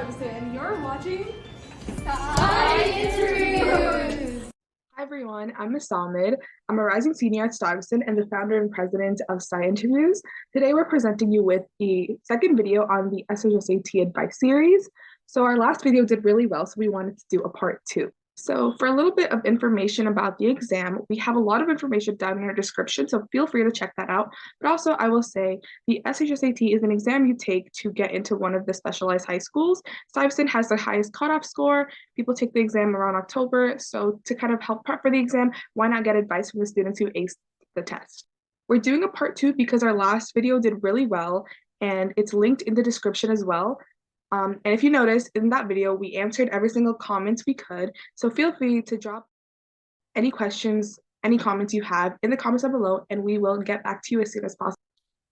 Stuyvesant, and you're watching StuyInterviews. Hi everyone, I'm Mosammad. I'm a rising senior at Stuyvesant and the founder and president of StuyInterviews. Today we're presenting you with the second video on the SHSAT Advice series. So our last video did really well, so we wanted to do a part 2. So for a little bit of information about the exam, we have a lot of information down in our description, so feel free to check that out. But also I will say the SHSAT is an exam you take to get into one of the specialized high schools. Stuyvesant has the highest cutoff score. People take the exam around October, so to kind of help prep for the exam, why not get advice from the students who aced the test? We're doing a part 2 because our last video did really well, and it's linked in the description as well. And if you notice, in that video, we answered every single comment we could. So feel free to drop any questions, any comments you have in the comments down below, and we will get back to you as soon as possible.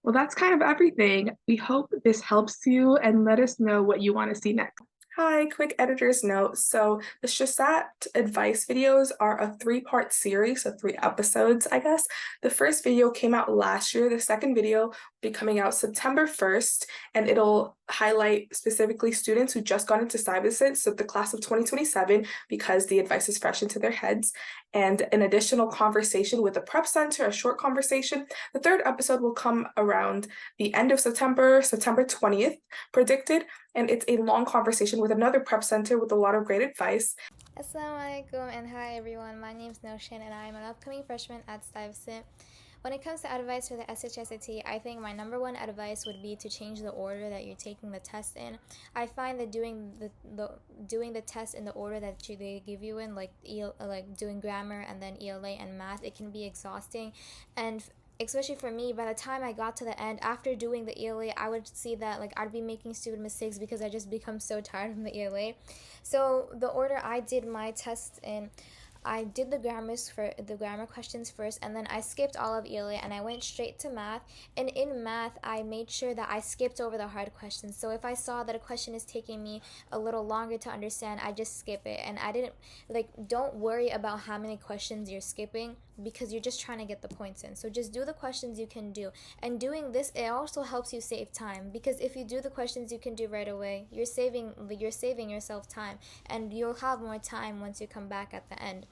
Well, that's kind of everything. We hope this helps you, and let us know what you want to see next. Hi, quick editor's note. So the SHSAT advice videos are a 3-part series, so 3 episodes, I guess. The first video came out last year. The second video will be coming out September 1st, and it'll highlight specifically students who just got into Stuyvesant, so the class of 2027, because the advice is fresh into their heads, and an additional conversation with the prep center, a short conversation. The third episode will come around the end of September 20th, predicted, and it's a long conversation with another prep center with a lot of great advice. Assalamualaikum and hi everyone, my name is Noshin and I am an upcoming freshman at Stuyvesant. When it comes to advice for the SHSAT, I think my number one advice would be to change the order that you're taking the test in. I find that doing the test in the order that they give you in, like doing grammar and then ELA and math, it can be exhausting. And especially for me, by the time I got to the end, after doing the ELA, I would see that I'd be making stupid mistakes because I just become so tired from the ELA. So the order I did my test in, I did the grammar questions first, and then I skipped all of ELA and I went straight to math. And in math, I made sure that I skipped over the hard questions. So if I saw that a question is taking me a little longer to understand, I just skip it. And I didn't don't worry about how many questions you're skipping, because you're just trying to get the points in. So just do the questions you can do. And doing this, it also helps you save time, because if you do the questions you can do right away, you're saving yourself time, and you'll have more time once you come back at the end.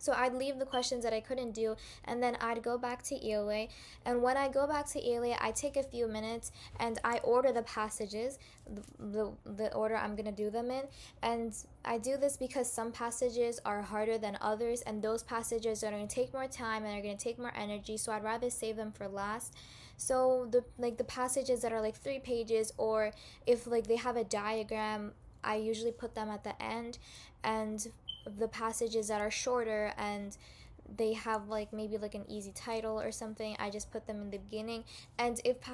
So I'd leave the questions that I couldn't do, and then I'd go back to ELA. And when I go back to ELA, I take a few minutes and I order the passages, the order I'm going to do them in. And I do this because some passages are harder than others, and those passages are going to take more time and are going to take more energy, so I'd rather save them for last. So the passages that are 3 pages, or if they have a diagram, I usually put them at the end. And the passages that are shorter and they have maybe an easy title or something, I just put them in the beginning. And if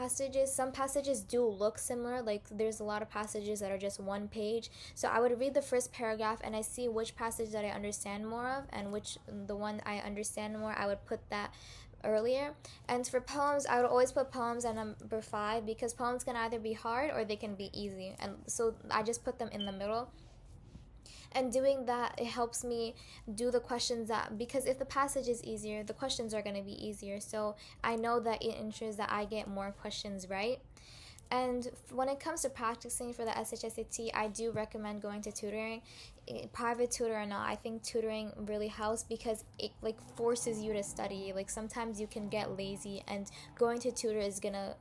some passages do look similar, there's a lot of passages that are just 1 page, so I would read the first paragraph and I see which passage that I understand more of, and the one I understand more, I would put that earlier. And for poems, I would always put poems at number 5, because poems can either be hard or they can be easy, and so I just put them in the middle. And doing that, it helps me do the questions because if the passage is easier, the questions are going to be easier. So I know that it ensures that I get more questions right. And when it comes to practicing for the SHSAT, I do recommend going to tutoring, private tutor or not. I think tutoring really helps because it forces you to study. Sometimes you can get lazy, and going to tutor is gonna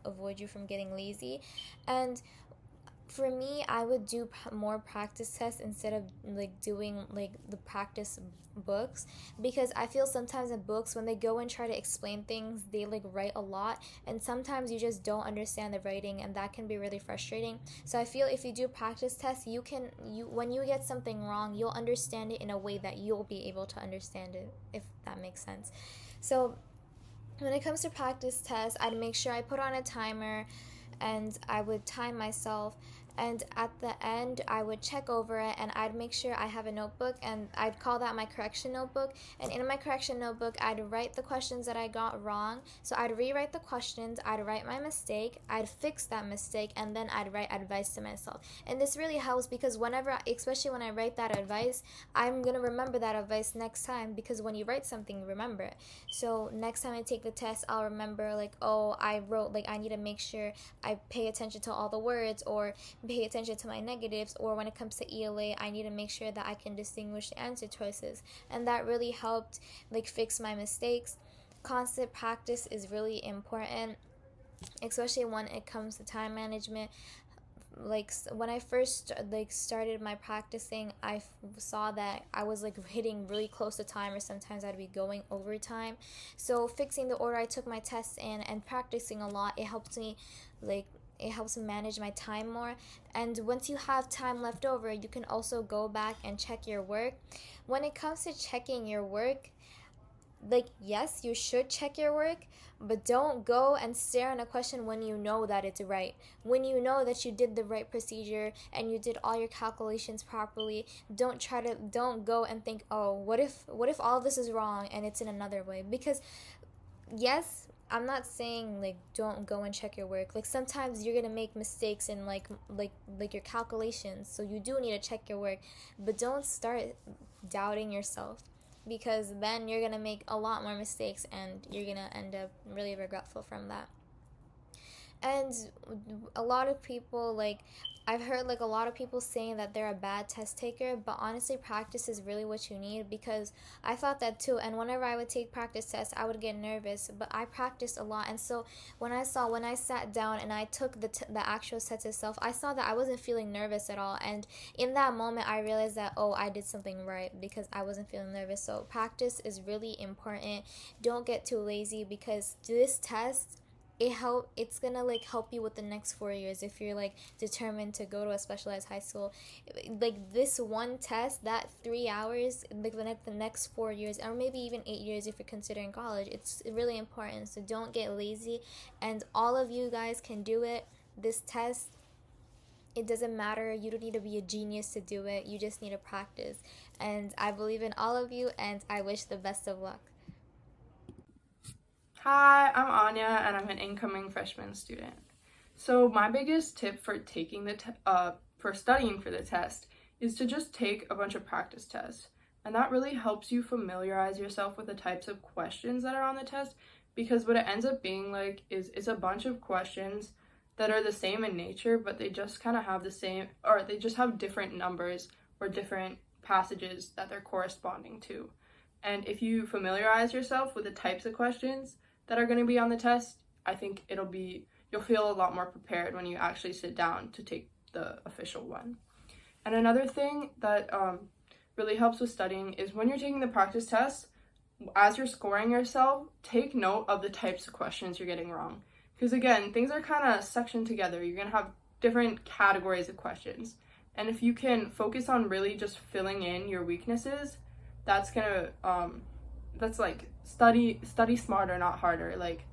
avoid you from getting lazy. And for me, I would do more practice tests instead of doing the practice books, because I feel sometimes in books, when they go and try to explain things, they write a lot, and sometimes you just don't understand the writing, and that can be really frustrating. So I feel if you do practice tests, when you get something wrong, you'll understand it in a way that you'll be able to understand it, if that makes sense. So when it comes to practice tests, I'd make sure I put on a timer, and I would time myself, and at the end I would check over it, and I'd make sure I have a notebook, and I'd call that my correction notebook. And in my correction notebook, I'd write the questions that I got wrong. So I'd rewrite the questions, I'd write my mistake, I'd fix that mistake, and then I'd write advice to myself. And this really helps, because especially when I write that advice, I'm gonna remember that advice next time, because when you write something, you remember it. So next time I take the test, I'll remember I wrote I need to make sure I pay attention to all the words, or pay attention to my negatives, or when it comes to ELA, I need to make sure that I can distinguish the answer choices. And that really helped like fix my mistakes. Constant practice is really important, especially when it comes to time management. Like when I first started my practicing, I saw that I was like hitting really close to time, or sometimes I'd be going over time. So fixing the order I took my tests in and practicing a lot, it helps me manage my time more. And once you have time left over, you can also go back and check your work. When it comes to checking your work, like, yes, you should check your work, but don't go and stare on a question when you know that it's right. When you know that you did the right procedure and you did all your calculations properly, don't go and think, oh, what if all this is wrong and it's in another way? Because yes, I'm not saying like don't go and check your work. Like sometimes you're gonna make mistakes in like your calculations, so you do need to check your work, but don't start doubting yourself, because then you're going to make a lot more mistakes and you're going to end up really regretful from that. And a lot of people, like, I've heard like a lot of people saying that they're a bad test taker, but honestly practice is really what you need, because I thought that too. And whenever I would take practice tests, I would get nervous, but I practiced a lot. And so when I sat down and I took the actual test itself, I saw that I wasn't feeling nervous at all. And in that moment I realized that, oh, I did something right because I wasn't feeling nervous. So practice is really important. Don't get too lazy, because this test, it's gonna like help you with the next 4 years if you're like determined to go to a specialized high school. Like this one test, that 3 hours, like the next 4 years, or maybe even 8 years if you're considering college, it's really important. So don't get lazy, and all of you guys can do it. This test, it doesn't matter. You don't need to be a genius to do it. You just need to practice. And I believe in all of you, and I wish the best of luck. Hi, I'm Anya, and I'm an incoming freshman student. So my biggest tip for taking for studying for the test is to just take a bunch of practice tests. And that really helps you familiarize yourself with the types of questions that are on the test, because what it ends up being like is it's a bunch of questions that are the same in nature, but they just kind of have the same, or they just have different numbers or different passages that they're corresponding to. And if you familiarize yourself with the types of questions that are going to be on the test, I think you'll feel a lot more prepared when you actually sit down to take the official one. And another thing that really helps with studying is when you're taking the practice tests, as you're scoring yourself, take note of the types of questions you're getting wrong. Because again, things are kind of sectioned together. You're going to have different categories of questions. And if you can focus on really just filling in your weaknesses, that's like study smarter, not harder. Like,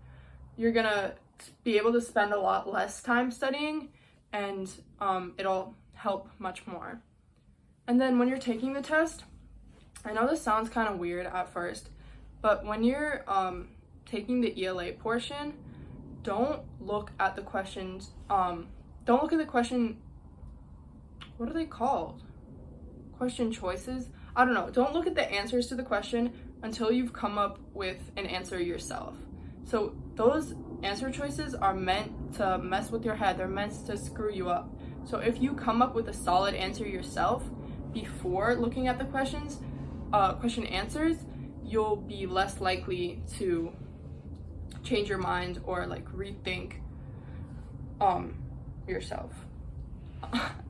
you're gonna be able to spend a lot less time studying, and it'll help much more. And then when you're taking the test, I know this sounds kind of weird at first, but when you're taking the ELA portion, don't look at the questions. Don't look at the question. What are they called? Question choices? I don't know. Don't look at the answers to the question until you've come up with an answer yourself. So those answer choices are meant to mess with your head. They're meant to screw you up. So if you come up with a solid answer yourself before looking at the question answers, you'll be less likely to change your mind or like rethink yourself.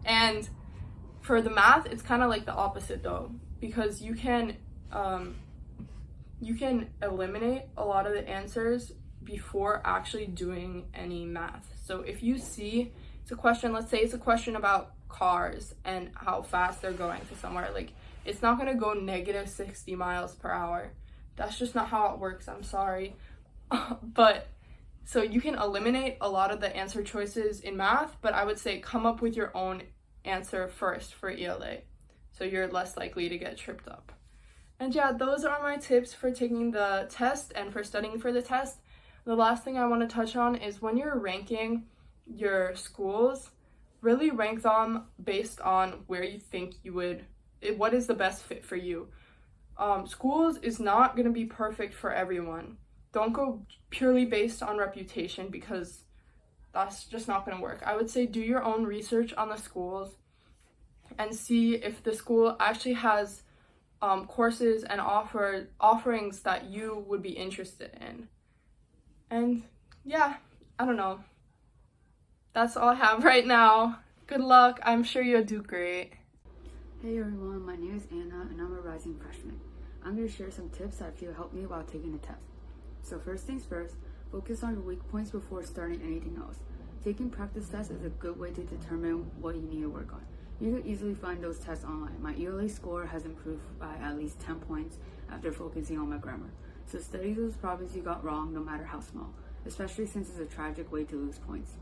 And for the math, it's kind of like the opposite though, because you can eliminate a lot of the answers before actually doing any math. So if you see it's a question, let's say it's a question about cars and how fast they're going to somewhere, like it's not going to go negative 60 miles per hour. That's just not how it works. I'm sorry. But so you can eliminate a lot of the answer choices in math, but I would say come up with your own answer first for ELA, so you're less likely to get tripped up. And yeah, those are my tips for taking the test and for studying for the test. The last thing I want to touch on is when you're ranking your schools, really rank them based on where you think what is the best fit for you. Schools is not going to be perfect for everyone. Don't go purely based on reputation, because that's just not going to work. I would say do your own research on the schools and see if the school actually has courses and offerings that you would be interested in. And yeah, I don't know. That's all I have right now. Good luck. I'm sure you'll do great. Hey everyone, my name is Anna and I'm a rising freshman. I'm going to share some tips that I feel helped me while taking the test. So first things first, focus on your weak points before starting anything else. Taking practice tests is a good way to determine what you need to work on. You can easily find those tests online. My ELA score has improved by at least 10 points after focusing on my grammar. So study those problems you got wrong no matter how small, especially since it's a tragic way to lose points.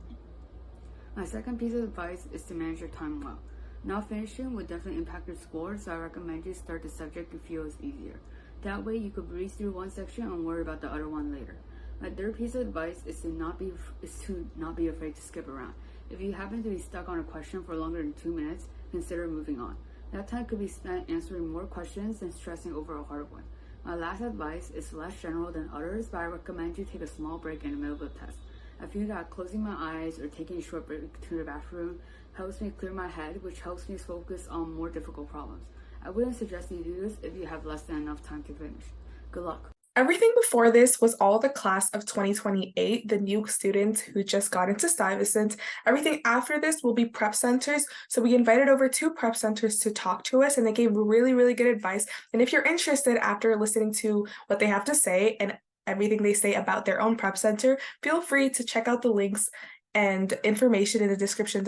My second piece of advice is to manage your time well. Not finishing would definitely impact your score, so I recommend you start the subject you feel is easier. That way you could breeze through one section and worry about the other one later. My third piece of advice is to not be afraid to skip around. If you happen to be stuck on a question for longer than 2 minutes, consider moving on. That time could be spent answering more questions than stressing over a hard one. My last advice is less general than others, but I recommend you take a small break in the middle of the test. I feel that closing my eyes or taking a short break to the bathroom helps me clear my head, which helps me focus on more difficult problems. I wouldn't suggest you do this if you have less than enough time to finish. Good luck. Everything before this was all the class of 2028, the new students who just got into Stuyvesant. Everything after this will be prep centers. So we invited over 2 prep centers to talk to us, and they gave really, really good advice. And if you're interested after listening to what they have to say and everything they say about their own prep center, feel free to check out the links and information in the description.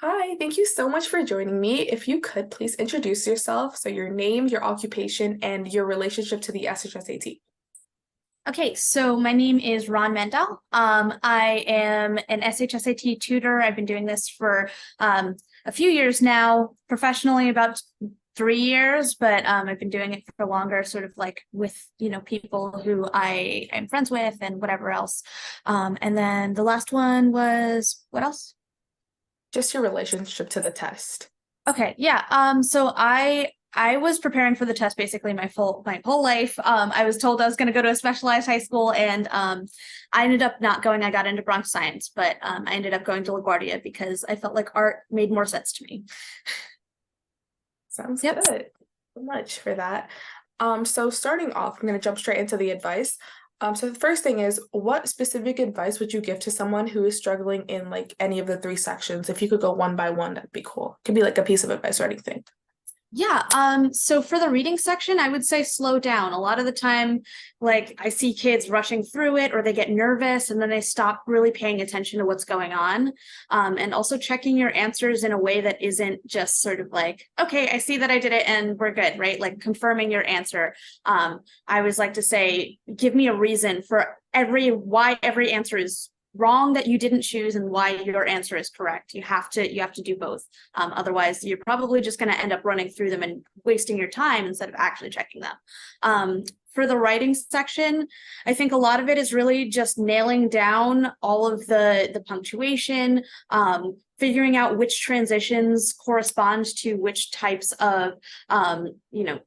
Hi, thank you so much for joining me. If you could please introduce yourself, so your name, your occupation, and your relationship to the SHSAT. Okay, so my name is Ron Mendel. I am an SHSAT tutor. I've been doing this for a few years now, professionally about 3 years, but I've been doing it for longer, sort of like with, people who I am friends with and whatever else. And then the last one was, what else? Just your relationship to the test. Okay, yeah. So I was preparing for the test basically my whole life. I was told I was going to go to a specialized high school, and I ended up not going. I got into Bronx Science, but I ended up going to LaGuardia because I felt like art made more sense to me. Sounds good. Thank you so much for that. So starting off, I'm going to jump straight into the advice. So the first thing is, what specific advice would you give to someone who is struggling in like any of the 3 sections? If you could go one by one, that'd be cool. It could be like a piece of advice or anything. Yeah, so for the reading section, I would say slow down. A lot of the time, like I see kids rushing through it, or they get nervous and then they stop really paying attention to what's going on. And also checking your answers in a way that isn't just sort of like, okay, I see that I did it and we're good, right? Like confirming your answer. I always like to say, give me a reason for why every answer is wrong that you didn't choose and why your answer is correct. You have to do both. Otherwise, you're probably just going to end up running through them and wasting your time instead of actually checking them. For the writing section, I think a lot of it is really just nailing down all of the punctuation, figuring out which transitions correspond to which types of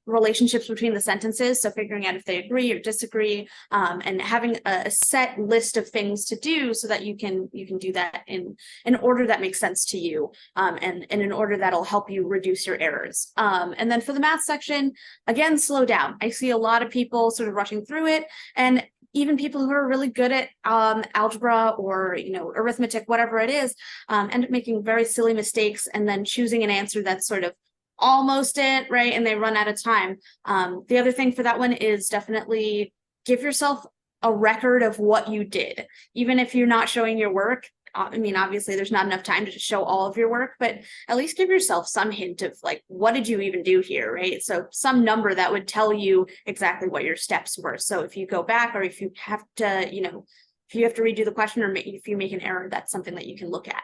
relationships between the sentences. So figuring out if they agree or disagree, and having a set list of things to do so that you can do that in an order that makes sense to you, and in an order that'll help you reduce your errors. And then for the math section, again, slow down. I see a lot of people sort of rushing through it, and even people who are really good at algebra or arithmetic, whatever it is, end up making very silly mistakes and then choosing an answer that's sort of almost it, right? And they run out of time. The other thing for that one is definitely give yourself a record of what you did, even if you're not showing your work. I mean, obviously there's not enough time to just show all of your work, but at least give yourself some hint of like, what did you even do here, right? So some number that would tell you exactly what your steps were. So if you go back, or if you have to, if you have to redo the question, or if you make an error, that's something that you can look at.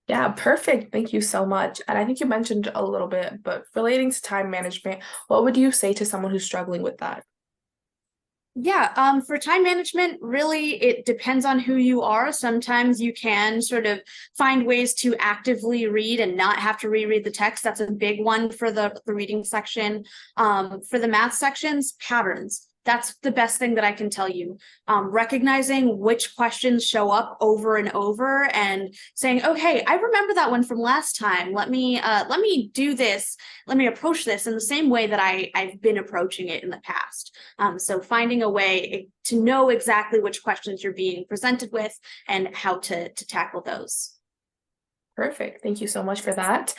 Yeah, perfect. Thank you so much. And I think you mentioned a little bit, but relating to time management, what would you say to someone who's struggling with that? Yeah, for time management, really, it depends on who you are. Sometimes you can sort of find ways to actively read and not have to reread the text. That's a big one for the reading section. For the math sections, patterns. that's the best thing that I can tell you. Recognizing which questions show up over and over and saying, okay, I remember that one from last time. Let me do this. Let me approach this in the same way that I've been approaching it in the past. So finding a way to know exactly which questions you're being presented with and how to tackle those. Perfect. Thank you so much for that.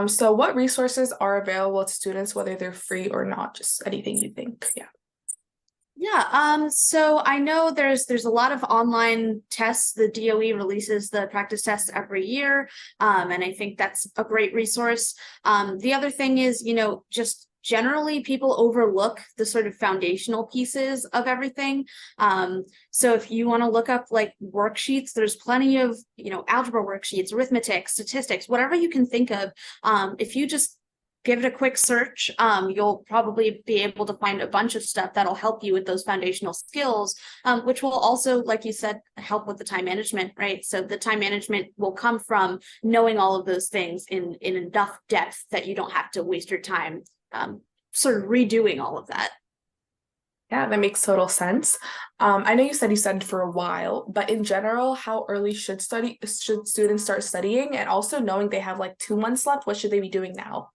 So what resources are available to students, whether they're free or not? Just anything you think. Yeah. Yeah, so I know there's a lot of online tests. The DOE releases the practice tests every year, and I think that's a great resource. The other thing is, just generally people overlook the sort of foundational pieces of everything. So if you want to look up like worksheets, there's plenty of, algebra worksheets, arithmetic, statistics, whatever you can think of. If you just give it a quick search, you'll probably be able to find a bunch of stuff that'll help you with those foundational skills, which will also, like you said, help with the time management, right? So the time management will come from knowing all of those things in enough depth that you don't have to waste your time sort of redoing all of that. Yeah, that makes total sense. I know you said you studied for a while, but in general, how early should students start studying? And also knowing they have like 2 months left, what should they be doing now?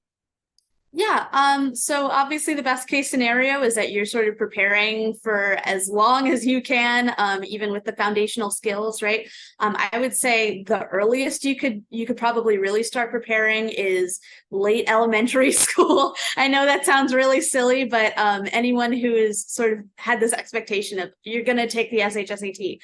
Yeah, so obviously the best case scenario is that you're sort of preparing for as long as you can, even with the foundational skills, right? I would say the earliest you could probably really start preparing is late elementary school. I know that sounds really silly, but anyone who has sort of had this expectation of you're going to take the SHSAT,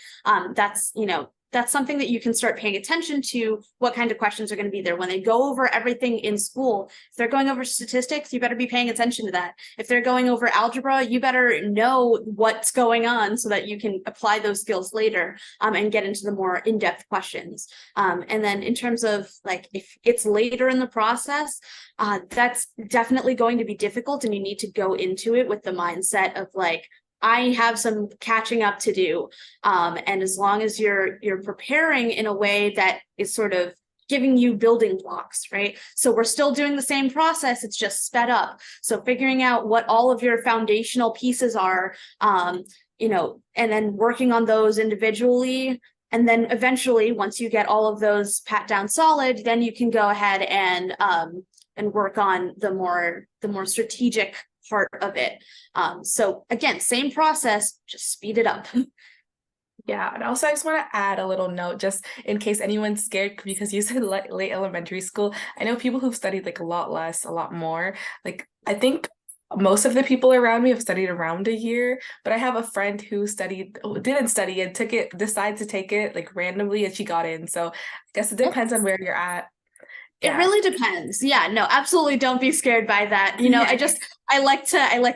that's something that you can start paying attention to, what kind of questions are going to be there. When they go over everything in school, if they're going over statistics, you better be paying attention to that. If they're going over algebra, you better know what's going on so that you can apply those skills later and get into the more in-depth questions. And then in terms of like, if it's later in the process, that's definitely going to be difficult, and you need to go into it with the mindset of like, I have some catching up to do. And as long as you're preparing in a way that is sort of giving you building blocks, right? So we're still doing the same process, it's just sped up. So figuring out what all of your foundational pieces are, and then working on those individually. And then eventually, once you get all of those pat down solid, then you can go ahead and work on the more strategic part of it. So again, same process, just speed it up. Yeah, and also I just want to add a little note just in case anyone's scared, because you said late elementary school. I know people who've studied like a lot less, a lot more. Like I think most of the people around me have studied around a year, but I have a friend who didn't study and decided to take it like randomly, and she got in. So I guess it depends on where you're at. It really depends. Yeah, no, absolutely don't be scared by that. I like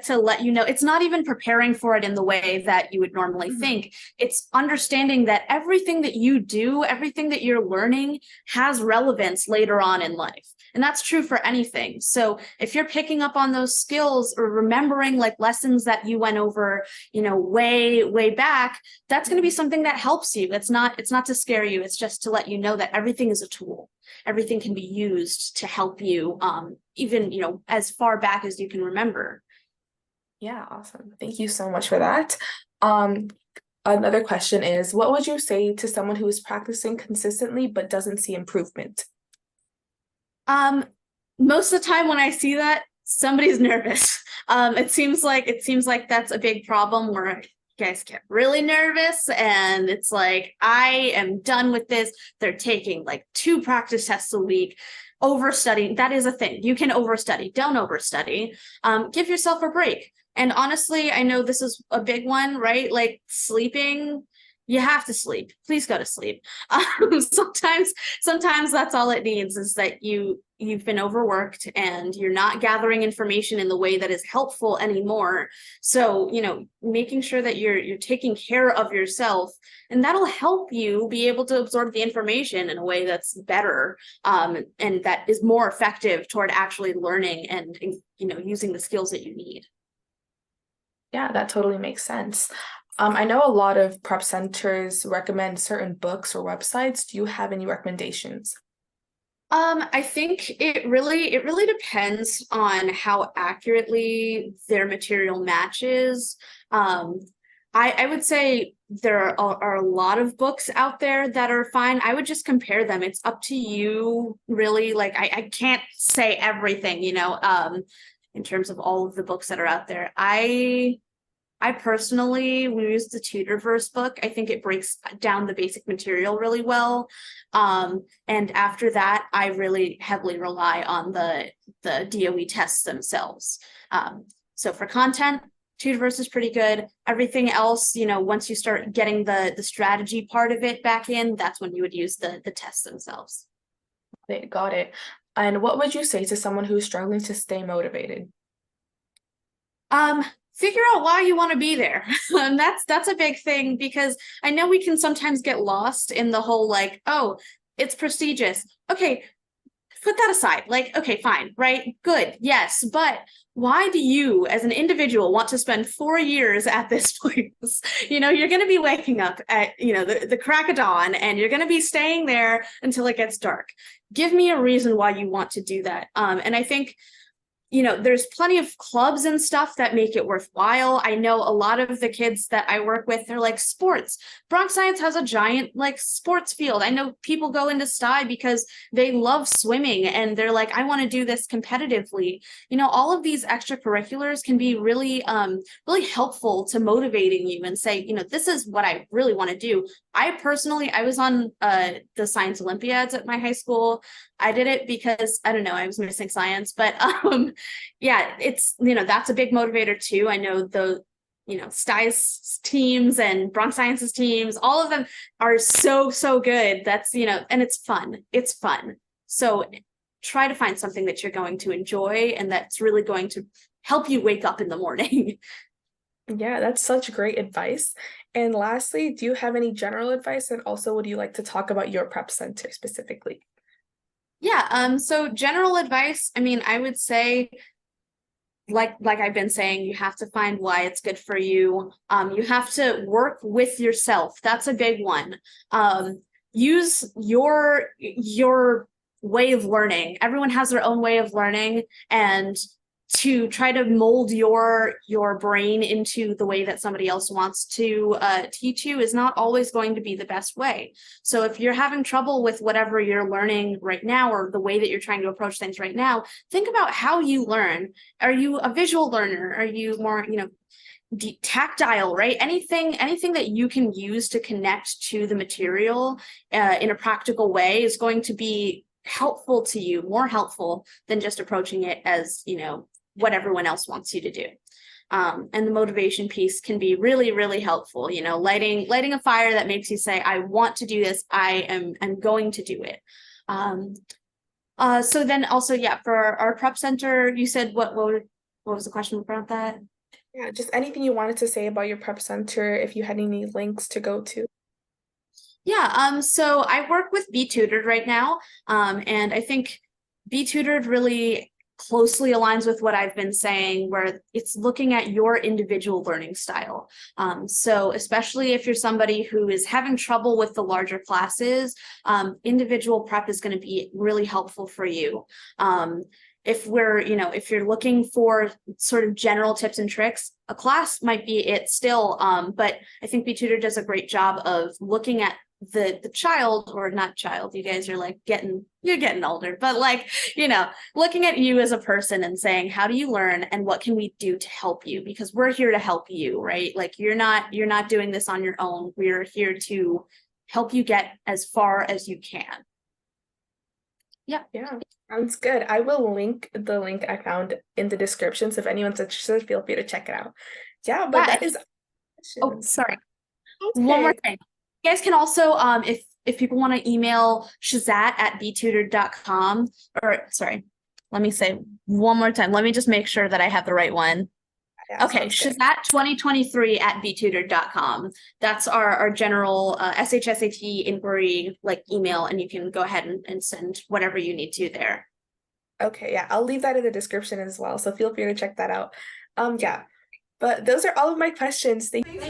to let you know, it's not even preparing for it in the way that you would normally think. It's understanding that everything that you do, everything that you're learning has relevance later on in life. And that's true for anything. So if you're picking up on those skills or remembering like lessons that you went over, way back, that's going to be something that helps you. It's not to scare you. It's just to let you know that everything is a tool. Everything can be used to help you, even, as far back as you can remember. Yeah, awesome. Thank you so much for that. Another question is, what would you say to someone who is practicing consistently but doesn't see improvement? Most of the time when I see that, somebody's nervous. It seems like that's a big problem where guys get really nervous and it's like, I am done with this. They're taking like 2 practice tests a week, overstudying. That is a thing. You can overstudy. Don't overstudy. Give yourself a break. And honestly, I know this is a big one, right? Like sleeping. You have to sleep. Please go to sleep. Sometimes that's all it needs, is that you've been overworked and you're not gathering information in the way that is helpful anymore. So, making sure that you're taking care of yourself, and that'll help you be able to absorb the information in a way that's better, and that is more effective toward actually learning and using the skills that you need. Yeah, that totally makes sense. I know a lot of prep centers recommend certain books or websites. Do you have any recommendations? I think it really depends on how accurately their material matches. I would say there are a lot of books out there that are fine. I would just compare them. It's up to you, really. Like I can't say everything, in terms of all of the books that are out there. I personally, we use the Tutorverse book. I think it breaks down the basic material really well. And after that, I really heavily rely on the DOE tests themselves. So for content, Tutorverse is pretty good. Everything else, once you start getting the strategy part of it back in, that's when you would use the tests themselves. Got it. And what would you say to someone who's struggling to stay motivated? Figure out why you want to be there. That's a big thing, because I know we can sometimes get lost in the whole like, oh, it's prestigious. Okay, put that aside. Like, okay, fine, right? Good, yes, but why do you as an individual want to spend 4 years at this place? You're going to be waking up at, the crack of dawn, and you're going to be staying there until it gets dark. Give me a reason why you want to do that. And I think there's plenty of clubs and stuff that make it worthwhile. I know a lot of the kids that I work with, they're like, sports. Bronx Science has a giant like sports field. I know people go into STY because they love swimming and they're like, I want to do this competitively. All of these extracurriculars can be really, really helpful to motivating you and say, this is what I really want to do. I was on the science Olympiads at my high school. I did it because, I don't know, I was missing science, but yeah, it's, that's a big motivator too. I know the, STY's teams and Bronx Science's teams, all of them are so good. That's, and it's fun. It's fun. So try to find something that you're going to enjoy and that's really going to help you wake up in the morning. Yeah, that's such great advice. And lastly, do you have any general advice? And also, would you like to talk about your prep center specifically? Yeah, so general advice, I would say, like I've been saying, you have to find why it's good for you. You have to work with yourself. That's a big one. Use your way of learning. Everyone has their own way of learning, and to try to mold your brain into the way that somebody else wants to teach you is not always going to be the best way. So if you're having trouble with whatever you're learning right now, or the way that you're trying to approach things right now, think about how you learn. Are you a visual learner? Are you more, tactile, right? Anything that you can use to connect to the material in a practical way is going to be helpful to you, more helpful than just approaching it as, what everyone else wants you to do. And the motivation piece can be really, really helpful, lighting a fire that makes you say, I want to do this. I'm going to do it. So then also, yeah, for our prep center, you said, what was the question about that? Yeah, just anything you wanted to say about your prep center, if you had any links to go to. Yeah, so I work with Be Tutored right now, and I think Be Tutored really closely aligns with what I've been saying, where it's looking at your individual learning style. So especially if you're somebody who is having trouble with the larger classes, individual prep is going to be really helpful for you. If you're looking for sort of general tips and tricks, a class might be it still, but I think Be Tutored does a great job of looking at the child, or not child, you guys are like you're getting older, but like, looking at you as a person and saying, how do you learn and what can we do to help you? Because we're here to help you, right? Like you're not doing this on your own. We're here to help you get as far as you can. Yeah. Sounds good. I will link the link I found in the description, so if anyone's interested, feel free to check it out. Yeah, but that is. Oh, sorry. Okay. One more thing. You guys can also, if people want to email SHSAT@btutored.com, or sorry, let me say one more time. Let me just make sure that I have the right one. Yeah, okay, SHSAT2023@btutored.com. That's our general SHSAT inquiry email, and you can go ahead and send whatever you need to there. Okay, yeah, I'll leave that in the description as well, so feel free to check that out. Yeah, but those are all of my questions. Thank you.